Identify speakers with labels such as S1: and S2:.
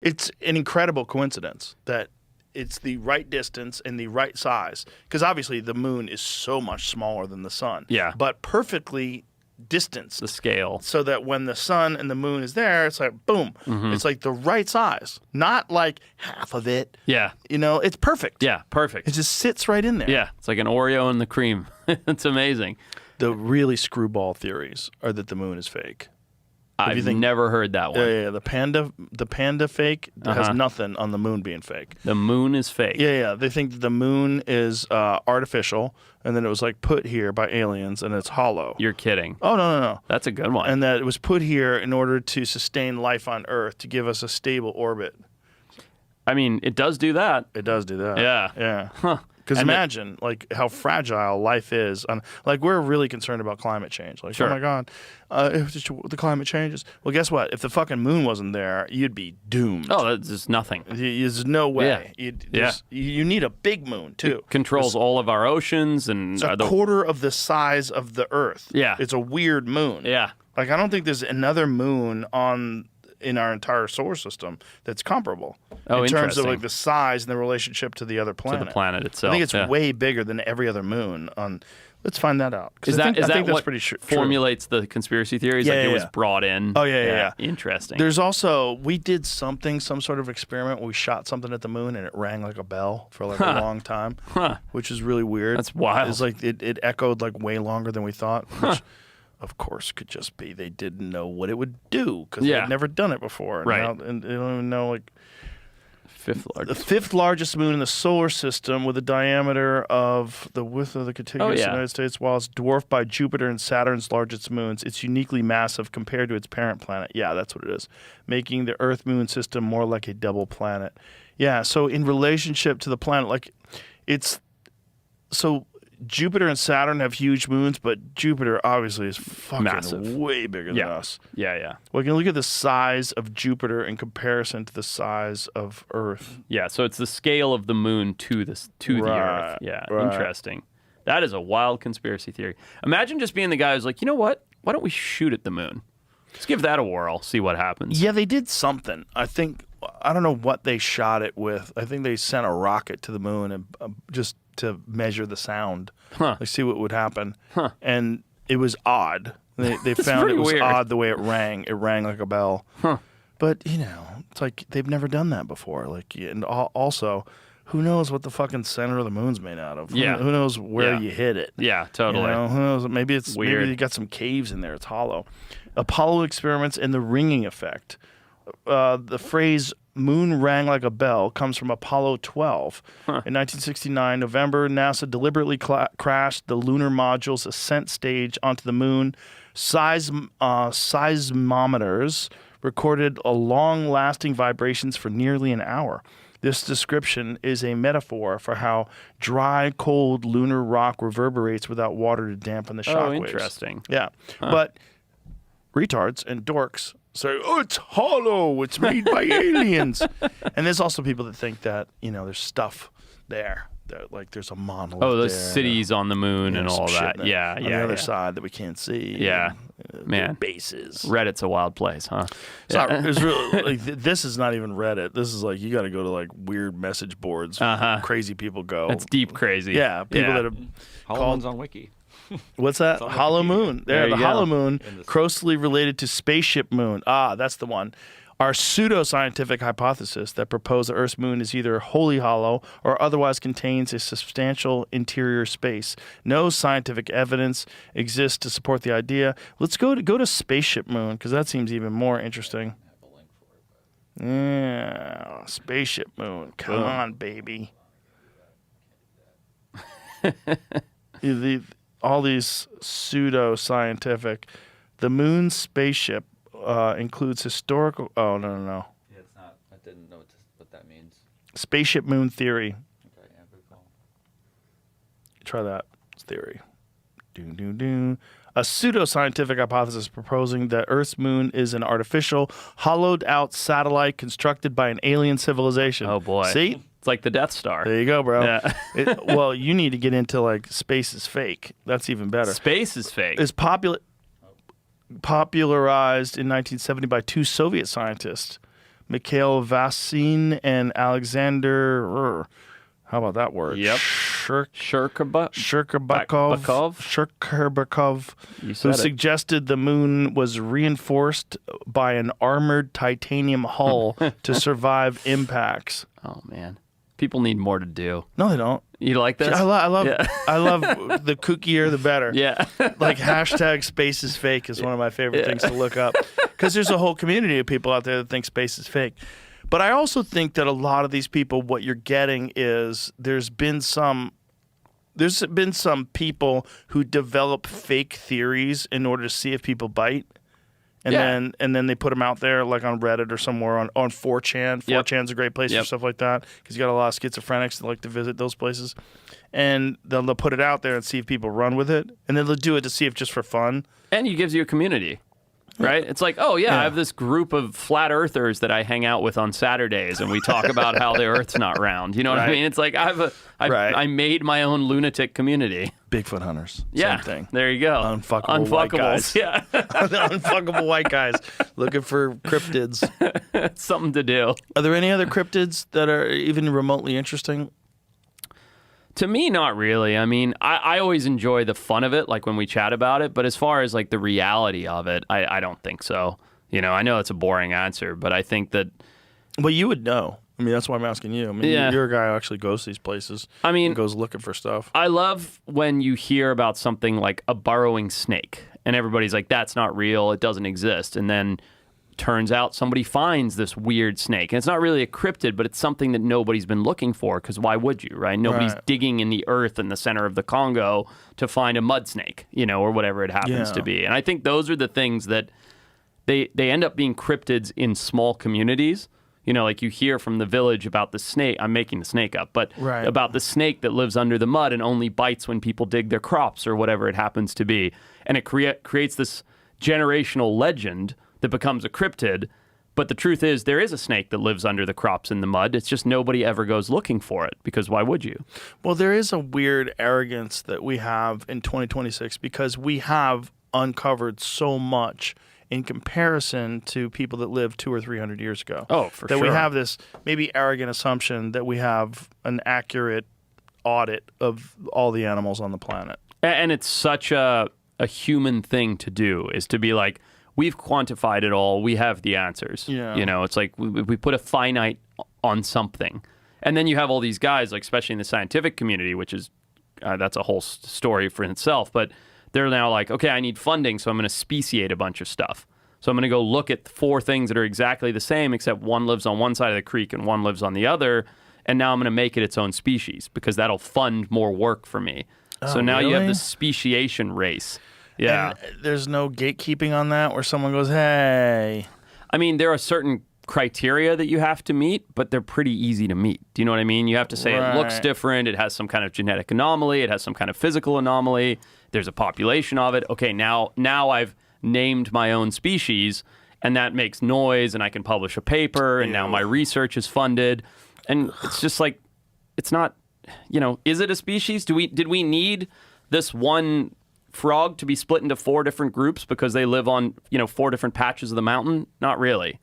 S1: It's an incredible coincidence that it's the right distance and the right size. Because obviously the moon is so much smaller than the sun.
S2: Yeah.
S1: But perfectly distanced.
S2: The scale.
S1: So that when the sun and the moon is there, it's like, boom. It's like the right size. Not like half of it.
S2: Yeah.
S1: You know, it's perfect.
S2: Yeah, perfect.
S1: It just sits right in there.
S2: Yeah, it's like an Oreo in the cream. It's amazing.
S1: The really screwball theories are that the moon is fake.
S2: I've never heard that one.
S1: Yeah. The panda fake has nothing on the moon being fake.
S2: The moon is fake.
S1: Yeah. They think that the moon is artificial, and then it was like put here by aliens, and it's hollow.
S2: You're kidding.
S1: Oh, no.
S2: That's a good one.
S1: And that it was put here in order to sustain life on Earth, to give us a stable orbit.
S2: I mean, it does do that.
S1: It does do that.
S2: Yeah. Huh.
S1: Because imagine, like, how fragile life is. Like, we're really concerned about climate change. Like,
S2: Sure.
S1: oh, my God, the climate changes. Well, guess what? If the fucking moon wasn't there, you'd be doomed.
S2: Oh, that's just nothing.
S1: There's no way.
S2: Yeah.
S1: You need a big moon, too.
S2: It controls all of our oceans. And
S1: it's a quarter of the size of the Earth.
S2: Yeah.
S1: It's a weird moon.
S2: Yeah.
S1: Like, I don't think there's another moon in our entire solar system that's comparable in terms of like the size and the relationship to the other planet.
S2: To the planet itself.
S1: I think it's way bigger than every other moon. Let's find that out.
S2: Is that
S1: that's
S2: what
S1: pretty true.
S2: formulates the conspiracy theories?
S1: Yeah,
S2: like
S1: yeah,
S2: it was brought in?
S1: Oh, yeah.
S2: Interesting.
S1: There's also, we did some sort of experiment where we shot something at the moon and it rang like a bell for like a long time, which is really weird.
S2: That's wild.
S1: It's like it echoed like way longer than we thought, which of course could just be they didn't know what it would do because they'd never done it before.
S2: Right.
S1: And they don't even know like
S2: the
S1: fifth largest moon in the solar system with a diameter of the width of the contiguous United States, while it's dwarfed by Jupiter and Saturn's largest moons. It's uniquely massive compared to its parent planet. Yeah, that's what it is, making the Earth-Moon system more like a double planet. Yeah, so in relationship to the planet, like Jupiter and Saturn have huge moons, but Jupiter obviously is fucking
S2: massive,
S1: way bigger than us.
S2: Yeah.
S1: Well, you can look at the size of Jupiter in comparison to the size of Earth.
S2: Yeah, so it's the scale of the moon to the Earth. Yeah, interesting. That is a wild conspiracy theory. Imagine just being the guy who's like, you know what? Why don't we shoot at the moon? Let's give that a whirl, see what happens.
S1: Yeah, they did something. I don't know what they shot it with. I think they sent a rocket to the moon and just to measure the sound, like see what would happen. And it was odd. They found it was
S2: weird.
S1: odd the way it rang. It rang like a bell. But it's like they've never done that before. Like, and also, who knows what the fucking center of the moon's made out of?
S2: Yeah.
S1: Who knows where you hit it?
S2: Yeah, totally.
S1: Who knows? Maybe it's
S2: weird.
S1: Maybe you got some caves in there. It's hollow. Apollo experiments and the ringing effect. The phrase "moon rang like a bell" comes from Apollo 12. In 1969, November, NASA deliberately crashed the lunar module's ascent stage onto the moon. Seismometers recorded long-lasting vibrations for nearly an hour. This description is a metaphor for how dry, cold lunar rock reverberates without water to dampen the shock waves.
S2: Oh, interesting.
S1: Yeah, but retards and dorks say, "Oh, it's hollow. It's made by aliens." And there's also people that think that there's stuff there. That, like there's a monolith.
S2: Oh, those
S1: there,
S2: cities on the moon and all that.
S1: On the other side that we can't see.
S2: Yeah, man.
S1: Bases.
S2: Reddit's a wild place, huh?
S1: It's really like, this is not even Reddit. This is like you got to go to like weird message boards. Crazy people go.
S2: It's deep crazy.
S1: Yeah, people that have
S3: Hollow Moon's on Wiki.
S1: What's that? Hollow Moon. The Hollow Moon, closely related to Spaceship Moon. That's the one. Are pseudoscientific hypotheses that propose the Earth's moon is either wholly hollow or otherwise contains a substantial interior space. No scientific evidence exists to support the idea. Let's go to Spaceship Moon because that seems even more interesting. Yeah, Spaceship Moon. Come on, baby. All these pseudo-scientific. The moon's spaceship includes historical... Oh, no.
S3: Yeah, it's not. I didn't know what that means.
S1: Spaceship moon theory.
S3: Okay, yeah, good call.
S1: Try that. It's theory. A pseudoscientific hypothesis proposing that Earth's moon is an artificial, hollowed-out satellite constructed by an alien civilization.
S2: Oh, boy.
S1: See?
S2: It's like the Death Star.
S1: There you go, bro.
S2: Yeah.
S1: Well, you need to get into, like, space is fake. That's even better.
S2: Space is fake.
S1: It's popularized in 1970 by two Soviet scientists, Mikhail Vasin and Alexander. How about that word?
S2: Yep.
S1: Shcherbakov, who suggested the moon was reinforced by an armored titanium hull to survive impacts.
S2: Oh, man. People need more to do.
S1: No, they don't.
S2: You like this?
S1: I love the kookier, the better.
S2: Yeah.
S1: Like hashtag space is fake is one of my favorite things to look up, because there's a whole community of people out there that think space is fake. But I also think that a lot of these people, what you're getting is there's been some people who develop fake theories in order to see if people bite. And then they put them out there like on Reddit or somewhere on 4chan. 4chan's a great place for stuff like that, because you got a lot of schizophrenics that like to visit those places. And they'll put it out there and see if people run with it. And then they'll do it to see if just for fun.
S2: And it gives you a community. Right? It's like, I have this group of flat earthers that I hang out with on Saturdays, and we talk about how the Earth's not round. You know what I mean? It's like I made my own lunatic community.
S1: Bigfoot hunters.
S2: Yeah.
S1: Same thing.
S2: There you go.
S1: Unfuckable white guys.
S2: Yeah.
S1: Unfuckable white guys looking for cryptids.
S2: Something to do.
S1: Are there any other cryptids that are even remotely interesting?
S2: To me, not really. I mean, I always enjoy the fun of it, like when we chat about it. But as far as like the reality of it, I don't think so. You know, I know it's a boring answer, but I think that.
S1: Well, you would know. I mean, that's why I'm asking you. I mean, you're a guy who actually goes to these places. I mean, and goes looking for stuff.
S2: I love when you hear about something like a burrowing snake, and everybody's like, "That's not real. It doesn't exist." And then turns out somebody finds this weird snake, and it's not really a cryptid, but it's something that nobody's been looking for, because why would you, right? Nobody's digging in the earth in the center of the Congo to find a mud snake, you know, or whatever it happens to be. And I think those are the things that they end up being cryptids in small communities. You know, like you hear from the village about the snake. I'm making the snake up, but about the snake that lives under the mud and only bites when people dig their crops or whatever it happens to be. And it creates this generational legend that becomes a cryptid. But the truth is, there is a snake that lives under the crops in the mud. It's just nobody ever goes looking for it, because why would you?
S1: Well, there is a weird arrogance that we have in 2026, because we have uncovered so much in comparison to people that lived 200 or 300 years ago.
S2: Oh, for sure.
S1: That we have this maybe arrogant assumption that we have an accurate audit of all the animals on the planet.
S2: And it's such a human thing to do, is to be like, we've quantified it all. We have the answers. Yeah. You know, it's like we put a finite on something. And then you have all these guys, like especially in the scientific community, which is, that's a whole story for itself. But they're now like, okay, I need funding, so I'm going to speciate a bunch of stuff. So I'm going to go look at 4 things that are exactly the same, except one lives on one side of the creek and one lives on the other. And now I'm going to make it its own species, because that'll fund more work for me. So now you have this speciation race. Yeah.
S1: And there's no gatekeeping on that where someone goes, hey.
S2: I mean, there are certain criteria that you have to meet, but they're pretty easy to meet. Do you know what I mean? You have to say it looks different, it has some kind of genetic anomaly, it has some kind of physical anomaly, there's a population of it. Okay, now I've named my own species, and that makes noise, and I can publish a paper, and now my research is funded. And it's just like, it's not, you know, is it a species? Did we need this one frog to be split into 4 different groups because they live on, 4 different patches of the mountain? Not really.